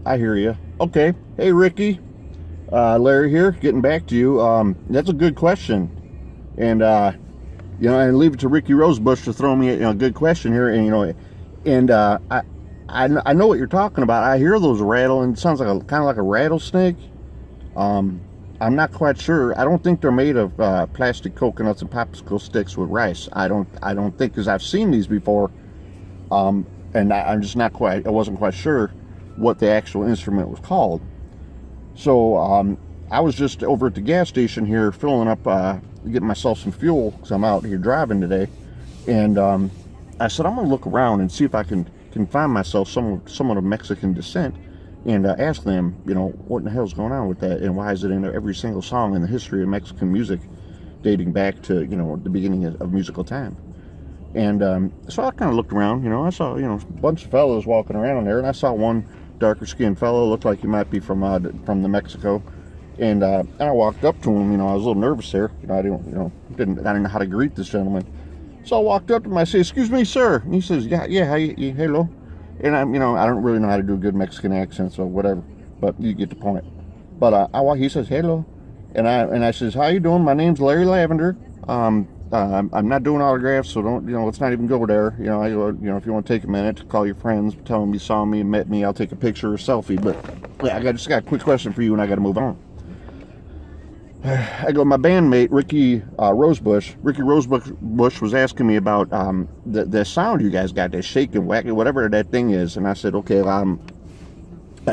I hear you. Okay. Hey, Ricky. Larry here, getting back to you. That's a good question. And, and leave it to Ricky Rosebush to throw me a good question here. And I know what you're talking about. I hear those rattle, and it sounds like kind of like a rattlesnake. I'm not quite sure. I don't think they're made of plastic coconuts and popsicle sticks with rice. I don't think, because I've seen these before. And I'm just not quite. I wasn't quite sure what the actual instrument was called. So I was just over at the gas station here filling up, getting myself some fuel because I'm out here driving today. And I said, I'm going to look around and see if I can find myself someone of Mexican descent and ask them, what in the hell's going on with that, and why is it in every single song in the history of Mexican music dating back to, the beginning of musical time. And so I kind of looked around, I saw, a bunch of fellows walking around there, and I saw one darker skinned fellow, looked like he might be from the Mexico. And I walked up to him, I was a little nervous there. I didn't know how to greet this gentleman. So I walked up to him, I said, "Excuse me, sir." And he says, "Yeah, hello." And I don't really know how to do a good Mexican accent, so whatever. But you get the point. But he says, "Hello," and I says, "How you doing? My name's Larry Lavender. I'm not doing autographs, so don't, let's not even go there. I go, if you want to take a minute to call your friends, tell them you saw me and met me, I'll take a picture or a selfie. But yeah, I just got a quick question for you, and I got to move on." I go, my bandmate Ricky Rosebush was asking me about the sound you guys got, that shake and wacky, whatever that thing is. And I said, okay, I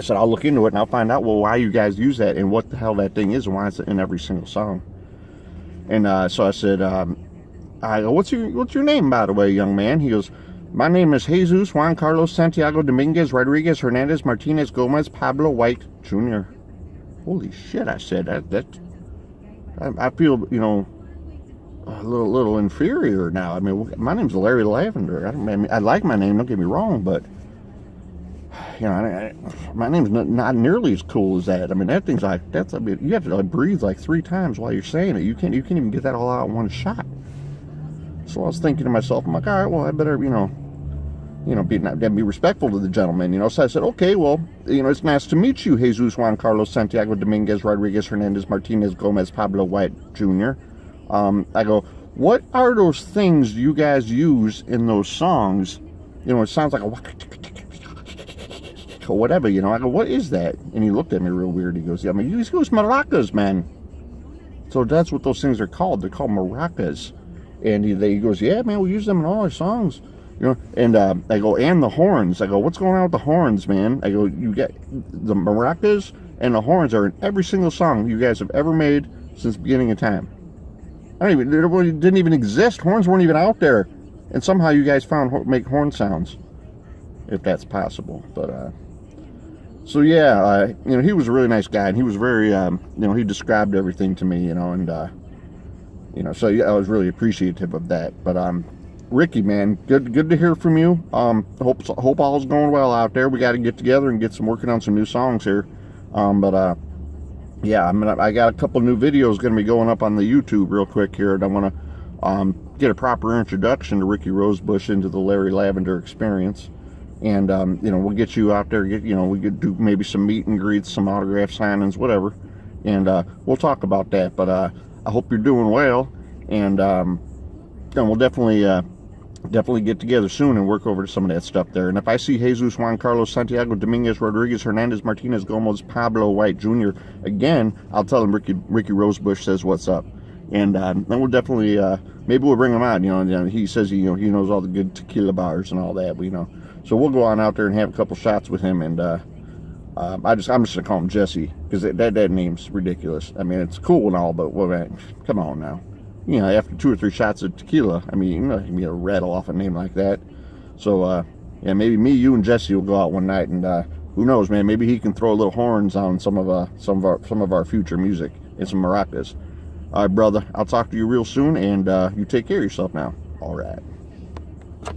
said, I'll look into it and I'll find out why you guys use that and what the hell that thing is and why it's in every single song. And so I said, I go, what's your name, by the way, young man? He goes, "My name is Jesus Juan Carlos Santiago Dominguez Rodriguez Hernandez Martinez Gomez Pablo White Jr." Holy shit, I said, I feel, a little inferior now. I mean, my name's Larry Lavender. I like my name, don't get me wrong, but my name's not nearly as cool as that. I mean, that thing's like, you have to breathe like 3 times while you're saying it. You can't even get that all out in one shot. So I was thinking to myself, I'm like, all right, well, I better, be respectful to the gentleman, So I said, okay, well, it's nice to meet you, Jesus Juan Carlos Santiago Dominguez Rodriguez Hernandez Martinez Gomez Pablo White Jr. I go, what are those things you guys use in those songs? It sounds like a or whatever, I go, what is that? And he looked at me real weird. He goes, he use maracas, man. So that's what those things are called. They're called maracas. And he goes, yeah, man, we use them in all our songs. And I go, and the horns. I go, what's going on with the horns, man? I go, you get the maracas and the horns are in every single song you guys have ever made since the beginning of time. They didn't even exist. Horns weren't even out there. And somehow you guys make horn sounds, if that's possible. But, so yeah, he was a really nice guy, and he was very, he described everything to me, so yeah, I was really appreciative of that. But, Ricky, man, good to hear from you. Hope all's going well out there. We got to get together and get working on some new songs here. Yeah, I got a couple new videos going to be going up on the YouTube real quick here, and I want to get a proper introduction to Ricky Rosebush into the Larry Lavender experience. And we'll get you out there. We could do maybe some meet and greets, some autograph signings, whatever. And we'll talk about that. But I hope you're doing well, and we'll definitely get together soon and work over some of that stuff there. And if I see Jesus Juan Carlos Santiago Dominguez Rodriguez Hernandez Martinez Gomez Pablo White Jr. again, I'll tell him Ricky Rosebush says what's up. And then we'll definitely maybe we'll bring him out. He says he knows all the good tequila bars and all that. So we'll go on out there and have a couple shots with him. And I'm just gonna call him Jesse, because that name's ridiculous. I mean, it's cool and all, but man, come on now. After 2 or 3 shots of tequila, you can get a rattle off a name like that. So, yeah, maybe me, you, and Jesse will go out one night, and who knows, man? Maybe he can throw a little horns on some of our future music and some maracas. All right, brother. I'll talk to you real soon, and you take care of yourself now. All right.